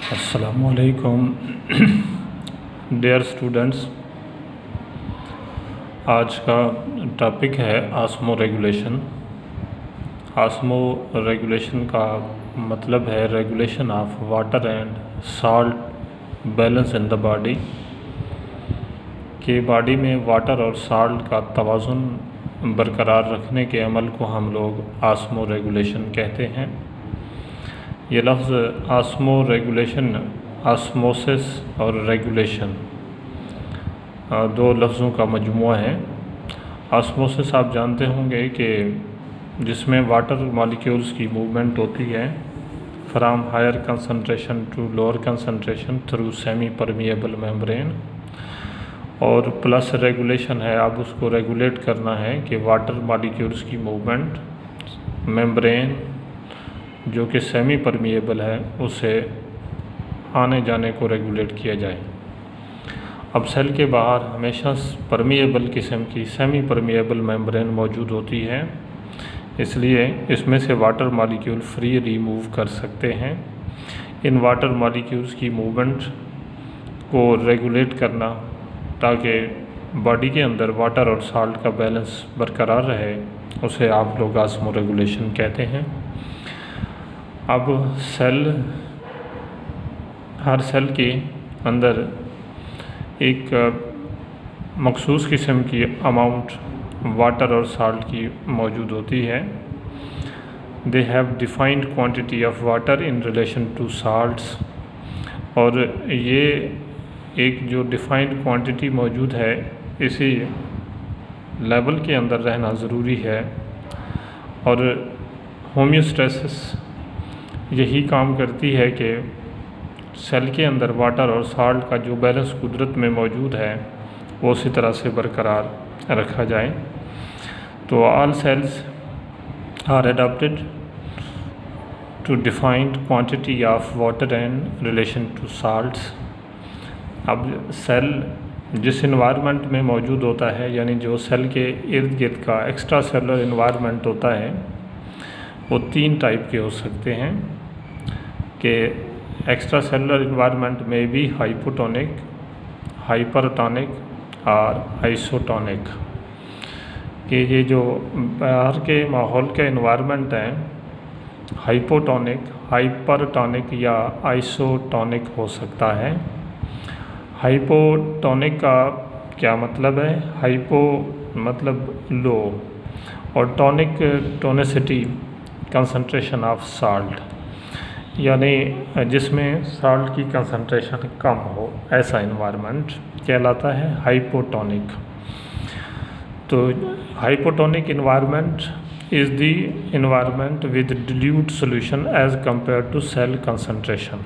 अस्सलामुअलैकुम dear students. आज का टॉपिक है आस्मो रेगुलेशन। आस्मो रेगुलेशन का मतलब है regulation of water and salt balance in the body, कि बॉडी में वाटर और साल्ट का तवाज़ुन बरकरार रखने के अमल को हम लोग आस्मो रेगुलेशन कहते हैं। ये लफ्ज़ आस्मो रेगुलेशन, आस्मोसिस और रेगुलेशन दो लफ्ज़ों का मजमुआ है। आस्मोसिस आप जानते होंगे कि जिसमें वाटर मॉलिक्यूल्स की मूवमेंट होती है from higher concentration to lower concentration through semi permeable membrane, और प्लस रेगुलेशन है, आप उसको रेगुलेट करना है कि वाटर मॉलिक्यूल्स की मूवमेंट मेम्ब्रेन जो कि सेमी परमिएबल है उसे आने जाने को रेगुलेट किया जाए। अब सेल के बाहर हमेशा परमिएबल किस्म की सेमी परमिएबल मेम्ब्रेन मौजूद होती है, इसलिए इसमें से वाटर मॉलिक्यूल फ्री रिमूव कर सकते हैं। इन वाटर मॉलिक्यूल्स की मूवमेंट को रेगुलेट करना ताकि बॉडी के अंदर वाटर और साल्ट का बैलेंस बरकरार रहे, उसे आप लोग आस्मो रेगुलेशन कहते हैं। अब हर सेल के अंदर एक मखसूस किस्म की अमाउंट वाटर और साल्ट की मौजूद होती है। They have defined quantity of water in relation to salts, और ये एक जो डिफाइंड क्वांटिटी मौजूद है इसी लेवल के अंदर रहना ज़रूरी है। और होम्योस्टेसिस यही काम करती है कि सेल के अंदर वाटर और साल्ट का जो बैलेंस कुदरत में मौजूद है वो उसी तरह से बरकरार रखा जाए। तो all cells are adopted to defined quantity of water and relation to salts. अब सेल जिस इन्वायरमेंट में मौजूद होता है, यानी जो सेल के इर्द गिर्द का एक्स्ट्रा सेलुलर इन्वायरमेंट होता है, वो तीन टाइप के हो सकते हैं कि एक्स्ट्रा सेलुलर इन्वायरमेंट में भी हाइपोटोनिक, हाइपरटोनिक और आइसोटोनिक। कि ये जो बाहर के माहौल का इन्वायरमेंट है हाइपोटोनिक, हाइपरटोनिक या आइसोटोनिक हो सकता है। हाइपोटोनिक का क्या मतलब है? हाइपो मतलब लो और tonic tonicity concentration of salt, यानी जिसमें साल्ट की कंसंट्रेशन कम हो, ऐसा इन्वायरमेंट कहलाता है हाइपोटोनिक। तो hypotonic environment is the environment with dilute solution as compare to cell concentration,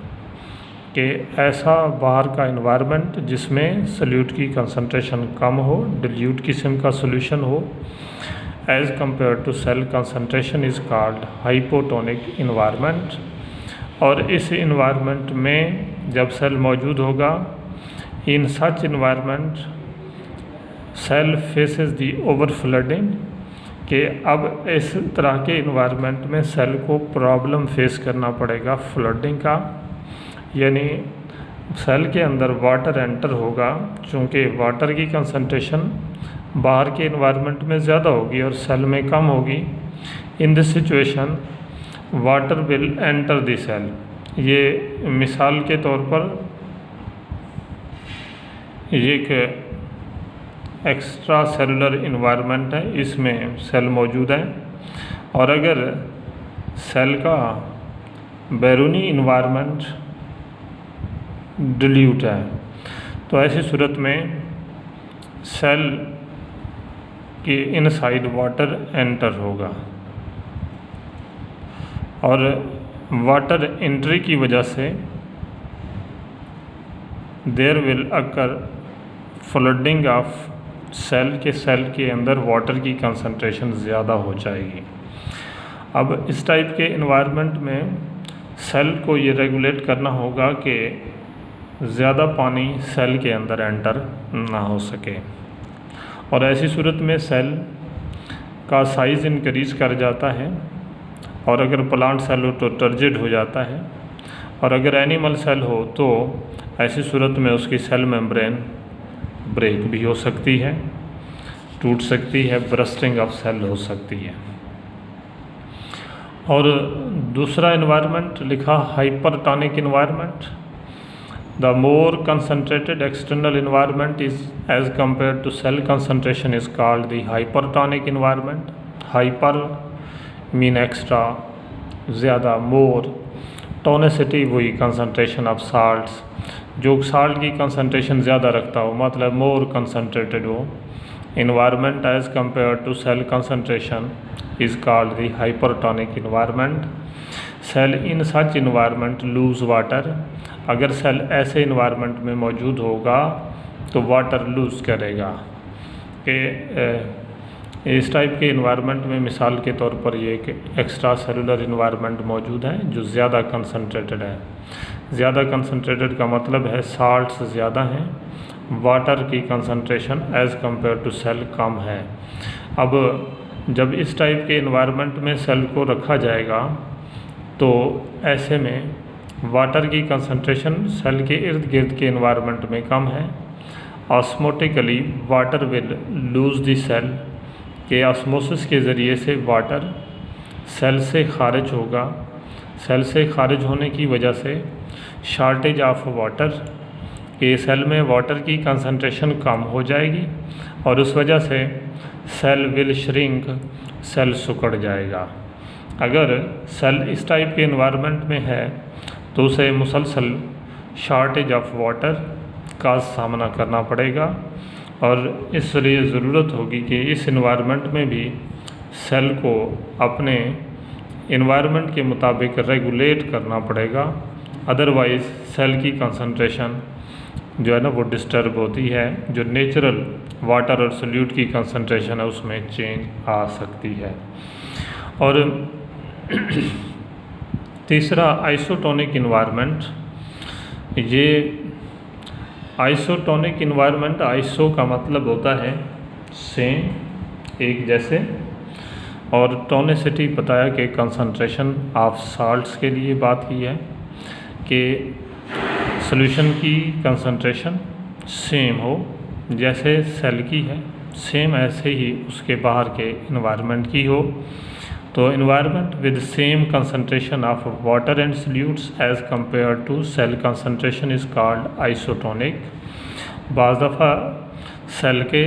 कि ऐसा बाहर का इन्वायरमेंट जिसमें सॉल्यूट की कंसंट्रेशन कम हो, डिल्यूट किस्म का सॉल्यूशन हो, as compare to cell concentration is called hypotonic environment. और इस इन्वायरमेंट में जब सेल मौजूद होगा, in such environment cell faces the over flooding, कि अब इस तरह के इन्वायरमेंट में सेल को प्रॉब्लम फेस करना पड़ेगा फ्लडिंग का, यानी सेल के अंदर वाटर एंटर होगा, चूँकि वाटर की कंसंट्रेशन बाहर के इन्वायरमेंट में ज़्यादा होगी और सेल में कम होगी। In this situation water will enter the cell. ये मिसाल के तौर पर ये एक एक्स्ट्रा सेलुलर इन्वायरमेंट है, इसमें सेल मौजूद है, और अगर सेल का बैरूनी इन्वायरमेंट डिल्यूट है तो ऐसी सूरत में सेल के इनसाइड वाटर एंटर होगा, और वाटर एंट्री की वजह से there will occur flooding of cell के अंदर वाटर की कंसंट्रेशन ज़्यादा हो जाएगी। अब इस टाइप के इन्वायरमेंट में सेल को ये रेगुलेट करना होगा कि ज़्यादा पानी सेल के अंदर एंटर ना हो सके, और ऐसी सूरत में सेल का साइज़ इंक्रीज़ कर जाता है, और अगर प्लांट सेल हो तो टर्जिड हो जाता है, और अगर एनिमल सेल हो तो ऐसी सूरत में उसकी सेल मेम्ब्रेन ब्रेक भी हो सकती है, टूट सकती है, बर्स्टिंग ऑफ सेल हो सकती है। और दूसरा इन्वायरमेंट लिखा hypertonic environment. The more concentrated external environment is as compare to cell concentration is called the hypertonic environment. Hyper mean extra, ज़्यादा, मोर, टोनिसिटी वही कंसनट्रेशन ऑफ साल्ट्स, जो साल्ट की कंसनट्रेशन ज़्यादा रखता हो, मतलब मोर कंसनट्रेटेड हो। Environment as compare to cell concentration is called the hypertonic environment. Cell in such environment lose water. अगर सेल ऐसे इन्वायरमेंट में मौजूद होगा तो वाटर लूज़ करेगा। कि इस टाइप के इन्वायरमेंट में मिसाल के तौर पर ये एक एक्स्ट्रा सेलुलर इन्वायरमेंट मौजूद है जो ज़्यादा कंसनट्रेटेड है। ज़्यादा कंसनट्रेटेड का मतलब है साल्ट्स ज़्यादा हैं, वाटर की concentration as compare to cell कम है। अब जब इस टाइप के इन्वायरमेंट में सेल को रखा जाएगा तो ऐसे में वाटर की कंसंट्रेशन सेल के इर्द गिर्द के इन्वायरमेंट में कम है। Osmotically water will lose the cell, के ऑस्मोसिस के ज़रिए से वाटर सेल से खारिज होगा। सेल से खारिज होने की वजह से शॉर्टेज ऑफ वाटर, के सेल में वाटर की कंसंट्रेशन कम हो जाएगी और उस वजह से सेल विल श्रिंक, सेल सिकुड़ जाएगा। अगर सेल इस टाइप के इन्वायरमेंट में है तो उसे मुसलसल शॉर्टेज ऑफ वाटर का सामना करना पड़ेगा और इसलिए ज़रूरत होगी कि इस इन्वायरमेंट में भी सेल को अपने इन्वायरमेंट के मुताबिक रेगुलेट करना पड़ेगा, अदरवाइज़ सेल की कंसंट्रेशन जो है ना वो डिस्टर्ब होती है, जो नेचुरल वाटर और सोल्यूट की कंसंट्रेशन है उसमें चेंज आ सकती है। और तीसरा आइसोटोनिक इन्वायरमेंट। ये आइसोटोनिक इन्वायरमेंट, आइसो का मतलब होता है सेम, एक जैसे, और टोनिसिटी बताया कि कंसंट्रेशन ऑफ साल्ट्स के लिए बात की है कि सॉल्यूशन की कंसंट्रेशन सेम हो जैसे सेल की है, सेम ऐसे ही उसके बाहर के इन्वायरमेंट की हो। तो environment with same concentration of water and solutes as compare to cell concentration is called isotonic. बाज़ दफ़ा सेल के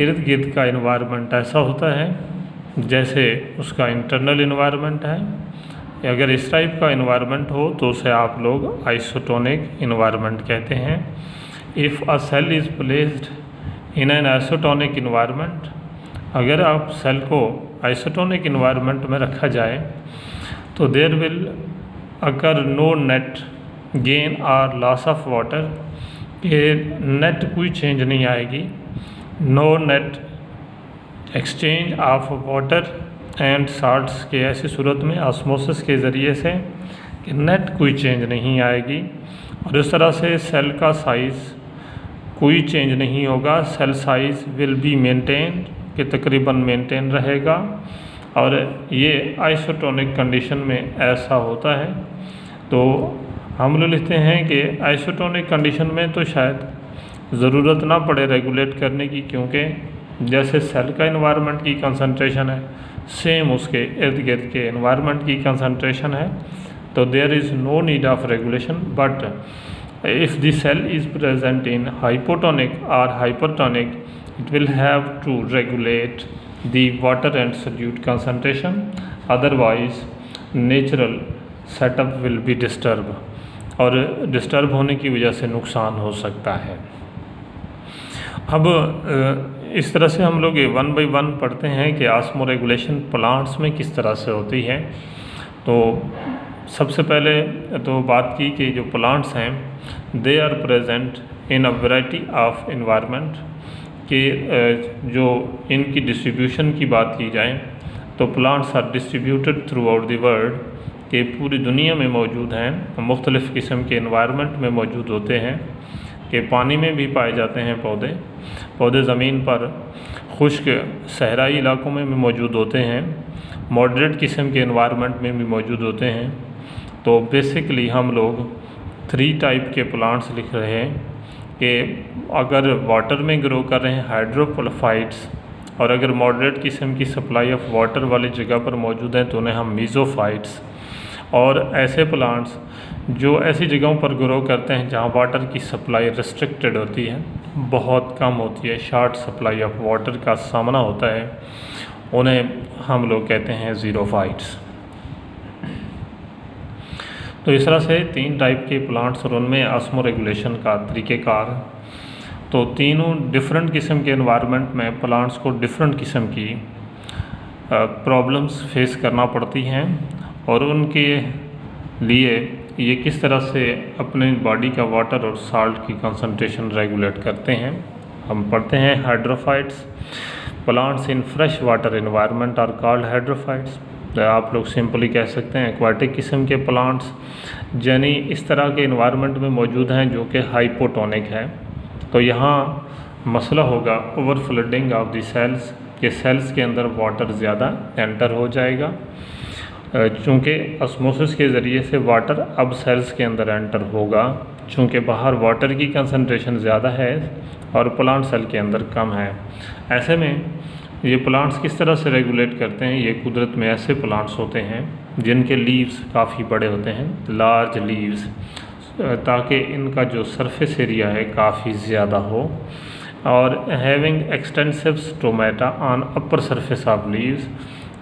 इर्द गिर्द का इन्वायरमेंट ऐसा होता है जैसे उसका इंटरनल इन्वायरमेंट है। अगर इस टाइप का इन्वायरमेंट हो तो उसे आप लोग आइसोटोनिक इन्वायरमेंट कहते हैं। If a cell is placed in an isotonic environment, अगर आप सेल को आइसोटोनिक इन्वायरमेंट में रखा जाए तो there will occur no net gain और लॉस ऑफ वाटर, के नेट कोई चेंज नहीं आएगी, no net exchange of water and salts, के ऐसी सूरत में ऑस्मोसिस के ज़रिए से कि नेट कोई चेंज नहीं आएगी और इस तरह से सेल का साइज़ कोई चेंज नहीं होगा। Cell size will be maintain, कि तकरीबन मेंटेन रहेगा। और ये आइसोटोनिक कंडीशन में ऐसा होता है। तो हम लोग लिखते हैं कि आइसोटोनिक कंडीशन में तो शायद ज़रूरत ना पड़े रेगुलेट करने की, क्योंकि जैसे सेल का इन्वायरमेंट की कंसंट्रेशन है सेम उसके इर्द गिर्द के इन्वायरमेंट की कंसंट्रेशन है, तो there is no need of regulation. But if the cell is present in hypotonic और hypertonic, it will have to regulate the water and solute concentration, otherwise natural setup will be disturbed, और disturb होने की वजह से नुकसान हो सकता है। अब इस तरह से हम लोग ये 1 by 1 पढ़ते हैं कि ऑस्मो रेगुलेशन प्लांट्स में किस तरह से होती है। तो सबसे पहले तो बात की कि जो प्लांट्स हैं they are present in a variety of environment, कि जो इनकी डिस्ट्रीब्यूशन की बात की जाए तो plants are distributed throughout the world, के पूरी दुनिया में मौजूद हैं, मुख्तलिफ़ किस्म के इन्वायरमेंट में मौजूद होते हैं, कि पानी में भी पाए जाते हैं पौधे ज़मीन पर, खुश्क सहराई इलाकों में भी मौजूद होते हैं, मॉडरेट किस्म के इन्वायरमेंट में भी मौजूद होते हैं, तो बेसिकली हम लोग 3 टाइप के प्लांट्स लिख रहे हैं कि अगर वाटर में ग्रो कर रहे हैं हाइड्रोफाइट्स, और अगर मॉडरेट किस्म की सप्लाई ऑफ वाटर वाली जगह पर मौजूद हैं तो उन्हें हम मीज़ोफाइट्स, और ऐसे प्लांट्स जो ऐसी जगहों पर ग्रो करते हैं जहाँ वाटर की सप्लाई रिस्ट्रिक्टेड होती है, बहुत कम होती है, शॉर्ट सप्लाई ऑफ वाटर का सामना होता है, उन्हें हम लोग कहते हैं ज़ीरोफाइट्स। तो इस तरह से 3 टाइप के प्लांट्स और उनमें ऑस्मो रेगुलेशन का तरीक़ेकार। तो तीनों डिफरेंट किस्म के एनवायरनमेंट में प्लांट्स को डिफरेंट किस्म की प्रॉब्लम्स फेस करना पड़ती हैं, और उनके लिए ये किस तरह से अपने बॉडी का वाटर और साल्ट की कंसंट्रेशन रेगुलेट करते हैं। हम पढ़ते हैं hydrophytes. Plants in fresh water environment are called hydrophytes. आप लोग सिंपली कह सकते हैं एक्वाटिक किस्म के प्लांट्स, यानी इस तरह के एनवायरनमेंट में मौजूद हैं जो कि हाइपोटोनिक है। तो यहाँ मसला होगा over flooding of the cells, के सेल्स के अंदर वाटर ज़्यादा एंटर हो जाएगा, चूँकि ऑस्मोसिस के ज़रिए से वाटर अब सेल्स के अंदर एंटर होगा, चूँकि बाहर वाटर की कंसंट्रेशन ज़्यादा है और प्लांट सेल के अंदर कम है। ऐसे में ये प्लांट्स किस तरह से रेगुलेट करते हैं, ये कुदरत में ऐसे प्लांट्स होते हैं जिनके लीव्स काफ़ी बड़े होते हैं, लार्ज लीव्स, ताकि इनका जो सरफेस एरिया है काफ़ी ज़्यादा हो, और having extensive stomata on upper surface of leaves,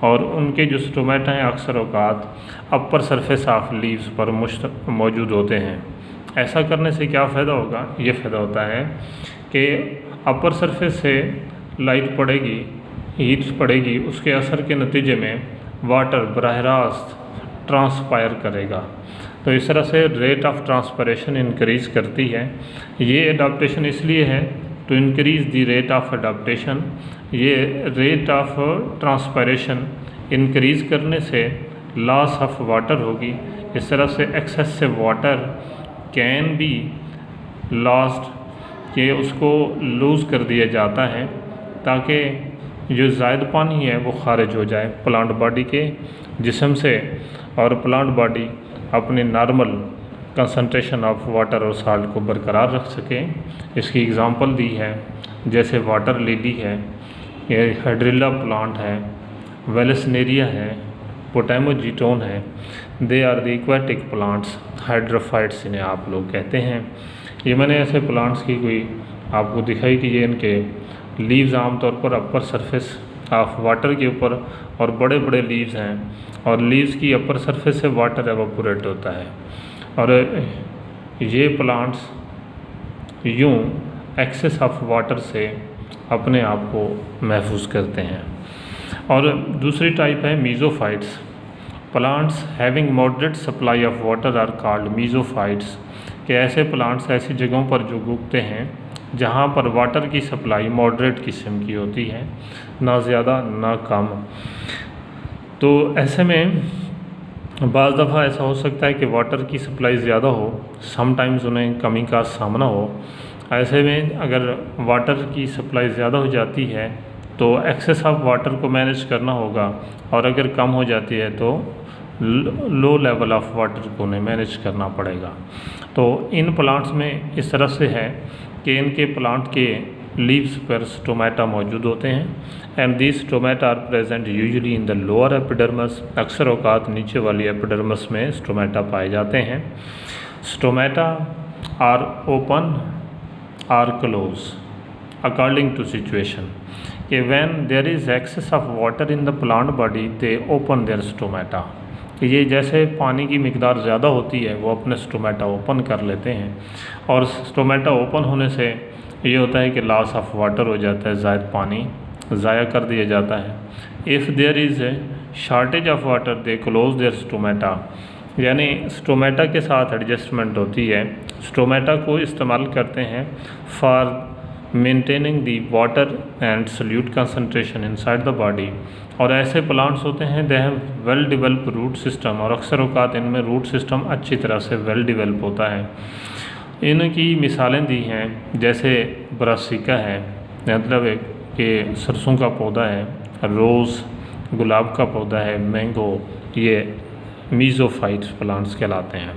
और उनके जो स्टोमेटा हैं अक्सर औकात अपर सरफेस ऑफ लीव्स पर मौजूद होते हैं। ऐसा करने से क्या फ़ायदा होगा? ये फ़ायदा होता है कि अपर सरफेस से लाइट पड़ेगी, हीट पड़ेगी, उसके असर के नतीजे में वाटर बराह रास्त ट्रांसपायर करेगा। तो इस तरह से रेट ऑफ ट्रांसपरेशन इंक्रीज़ करती है। ये अडाप्टेशन इसलिए है to increase the rate of adaptation. ये रेट ऑफ ट्रांसपरेशन इंक्रीज़ करने से लॉस ऑफ वाटर होगी। इस तरह से excessive water can be lost, कि उसको लूज़ कर दिया जाता है ताकि जो ज़ायद पानी है वो खारिज हो जाए प्लांट बॉडी के जिस्म से, और प्लांट बॉडी अपने नॉर्मल कंसंट्रेशन ऑफ वाटर और साल्ट को बरकरार रख सके। इसकी एग्ज़ाम्पल दी है, जैसे वाटर लिली है, ये हाइड्रिला प्लांट है, वेलेसनेरिया है, पोटामोजीटोन है। They are the aquatic plants, hydrophytes इन्हें आप लोग कहते हैं। ये मैंने ऐसे प्लांट्स की कोई आपको दिखाई कि ये इनके लीव्स आमतौर पर अपर सरफेस ऑफ वाटर के ऊपर, और बड़े बड़े लीव्स हैं, और लीव्स की अपर सरफेस से वाटर एवापोरेट होता है, और ये प्लांट्स यूँ एक्सेस ऑफ वाटर से अपने आप को महफूज करते हैं। और दूसरी टाइप है mesophytes. Plants having moderate supply of water are called mesophytes, कि ऐसे प्लांट्स ऐसी जगहों पर जो उगते हैं जहाँ पर वाटर की सप्लाई मॉडरेट किस्म की होती है, ना ज़्यादा ना कम। तो ऐसे में बाज़ दफ़ा ऐसा हो सकता है कि वाटर की सप्लाई ज़्यादा हो, समटाइम्स उन्हें कमी का सामना हो। ऐसे में अगर वाटर की सप्लाई ज़्यादा हो जाती है तो एक्सेस ऑफ वाटर को मैनेज करना होगा, और अगर कम हो जाती है तो लो लेवल ऑफ वाटर को उन्हें मैनेज करना पड़ेगा। तो इन प्लांट्स में इस तरह से है कि इनके प्लांट के लीव्स पर स्टोमेटा मौजूद होते हैं, and this stomata are present usually in the lower epidermis. अक्सर औकात नीचे वाली एपिडर्मस में स्टोमेटा पाए जाते हैं। Stomata are open or close according to situation, कि when there is excess of water in the plant body they open their stomata. ये जैसे पानी की मिकदार ज़्यादा होती है वो अपने स्टोमेटा ओपन कर लेते हैं, और स्टोमेटा ओपन होने से ये होता है कि लॉस ऑफ वाटर हो जाता है, ज़ायद पानी ज़ाया कर दिया जाता है। If there is a shortage of water they close their stomata, यानी स्टोमेटा के साथ एडजस्टमेंट होती है। स्टोमेटा को इस्तेमाल करते हैं for maintaining the water and solute concentration inside the body. और ऐसे प्लांट्स होते हैं they have well develop root system, और अक्सर औकात इनमें रूट सिस्टम अच्छी तरह से वेल डेवलप होता है। इनकी मिसालें दी हैं, जैसे ब्रासिका है, मतलब कि सरसों का पौधा है, रोज़ गुलाब का पौधा है, मैंगो, ये मीज़ोफाइट्स प्लांट्स कहलाते हैं।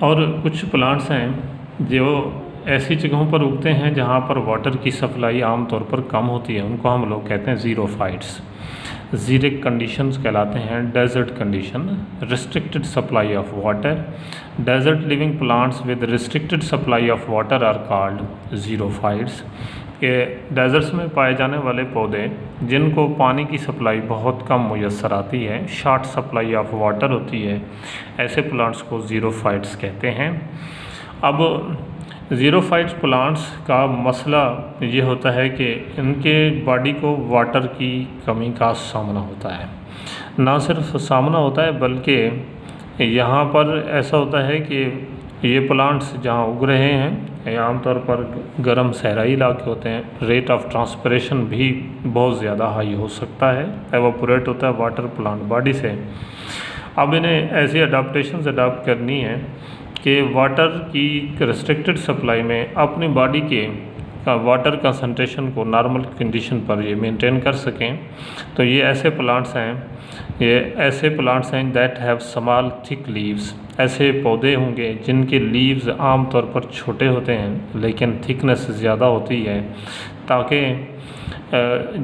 और कुछ प्लांट्स हैं जो ऐसी जगहों पर उगते हैं जहाँ पर वाटर की सप्लाई आमतौर पर कम होती है, उनको हम लोग कहते हैं ज़ीरोफाइट्स। ज़ीरिक कंडीशंस कहलाते हैं, desert condition, restricted supply of water. Desert living plants with restricted supply of water are called xerophytes. के डेजर्ट्स में पाए जाने वाले पौधे जिनको पानी की सप्लाई बहुत कम मुयस्सर आती है, शॉर्ट सप्लाई ऑफ वाटर होती है, ऐसे प्लांट्स को ज़ीरोफाइट्स कहते हैं। अब ज़ीरोफाइट्स प्लांट्स का मसला ये होता है कि इनके बॉडी को वाटर की कमी का सामना होता है। ना सिर्फ सामना होता है बल्कि यहाँ पर ऐसा होता है कि ये प्लांट्स जहाँ उग रहे हैं ये आमतौर पर गर्म सहराई इलाके होते हैं, रेट ऑफ ट्रांसपिरेशन भी बहुत ज़्यादा हाई हो सकता है, एवापोरेट होता है वाटर प्लांट बॉडी से। अब इन्हें ऐसी अडाप्टेशंस अडाप्ट करनी है कि वाटर की रिस्ट्रिक्टेड सप्लाई में अपनी बॉडी के वाटर कंसंट्रेशन को नॉर्मल कंडीशन पर ये मेंटेन कर सकें। तो ये ऐसे प्लांट्स हैं that have small thick leaves. ऐसे पौधे होंगे जिनके लीव्स आमतौर पर छोटे होते हैं लेकिन थिकनेस ज़्यादा होती है, ताकि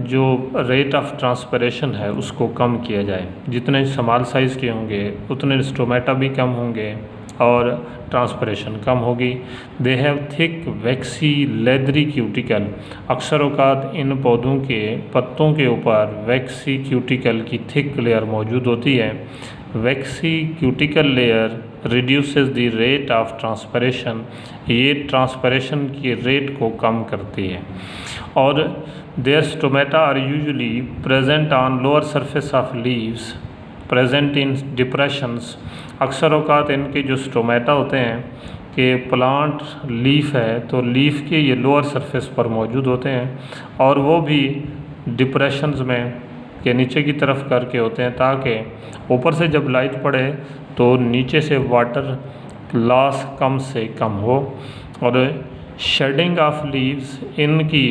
जो रेट ऑफ ट्रांसपिरेशन है उसको कम किया जाए। जितने स्मॉल साइज़ के होंगे उतने स्टोमेटा भी कम होंगे और ट्रांसपिरेशन कम होगी। They have thick waxy leathery cuticle. अक्सर औकात इन पौधों के पत्तों के ऊपर वैक्सी क्यूटिकल की थिक लेयर मौजूद होती है। Waxy cuticle layer reduces the rate of transpiration. ये ट्रांसपिरेशन की रेट को कम करती है। और their stomata are usually present on lower surface of leaves present in depressions. अक्सर औकात इनके जो स्टोमेटा होते हैं कि प्लांट लीफ है तो लीफ के ये लोअर सरफेस पर मौजूद होते हैं और वो भी डिप्रेशंस में के नीचे की तरफ करके होते हैं, ताकि ऊपर से जब लाइट पड़े तो नीचे से वाटर लॉस कम से कम हो। और शेडिंग ऑफ लीव्स, इनकी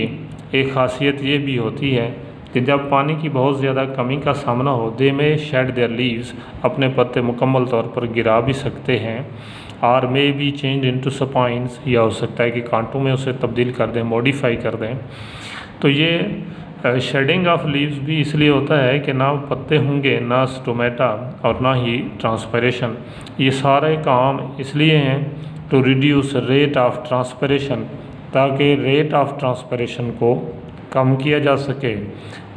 एक ख़ासियत ये भी होती है कि जब पानी की बहुत ज़्यादा कमी का सामना हो, दे में शेड देयर लीव्स, अपने पत्ते मुकम्मल तौर पर गिरा भी सकते हैं। और may be change into spines, या हो सकता है कि कांटों में उसे तब्दील कर दें, मॉडिफाई कर दें। तो ये शेडिंग ऑफ लीव्स भी इसलिए होता है कि ना पत्ते होंगे, ना स्टोमेटा और ना ही ट्रांसपिरेशन। ये सारे काम इसलिए हैं to reduce rate of transpiration, ताकि रेट ऑफ ट्रांसपिरेशन को कम किया जा सके,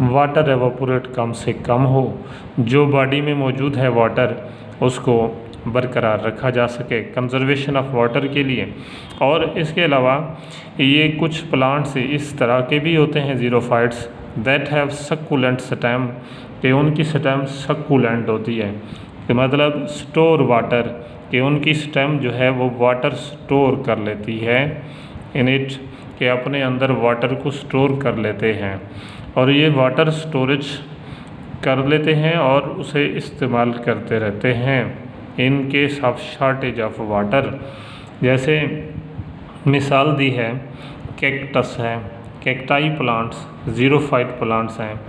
वाटर एवापोरेट कम से कम हो, जो बॉडी में मौजूद है वाटर उसको बरकरार रखा जा सके, कंजर्वेशन ऑफ वाटर के लिए। और इसके अलावा ये कुछ प्लांट्स इस तरह के भी होते हैं ज़ीरोफाइट्स दैट हैव सक्कुलेंट स्टेम, कि उनकी स्टेम सक्कुलेंट होती है, कि मतलब स्टोर वाटर, कि उनकी स्टेम जो है वो वाटर स्टोर कर लेती है इन इट, कि अपने अंदर वाटर को स्टोर कर लेते हैं। और ये वाटर स्टोरेज कर लेते हैं और उसे इस्तेमाल करते रहते हैं in case of shortage of water. जैसे मिसाल दी है कैक्टस है, कैक्टाई प्लांट्स ज़ीरोफाइट प्लांट्स हैं।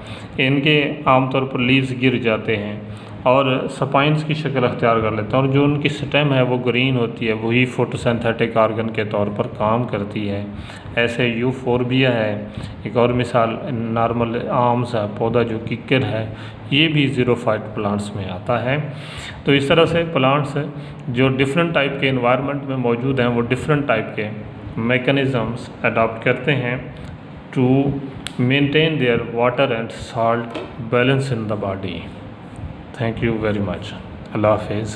इनके आमतौर पर लीव्स गिर जाते हैं और स्पाइन्स की शक्ल अख्तियार कर लेते हैं, और जो उनकी स्टेम है वो ग्रीन होती है, वही फोटोसिंथेटिक ऑर्गन के तौर पर काम करती है। ऐसे यूफोर्बिया है एक और मिसाल, नॉर्मल आर्म्स है पौधा जो किकर है, ये भी ज़ीरोफाइट प्लांट्स में आता है। तो इस तरह से प्लांट्स जो डिफरेंट टाइप के इन्वायरमेंट में मौजूद हैं वो डिफरेंट टाइप के मैकेनिज़म्स अडॉप्ट करते हैं to maintain their water and salt balance in the body. Thank you very much. Allah Hafiz.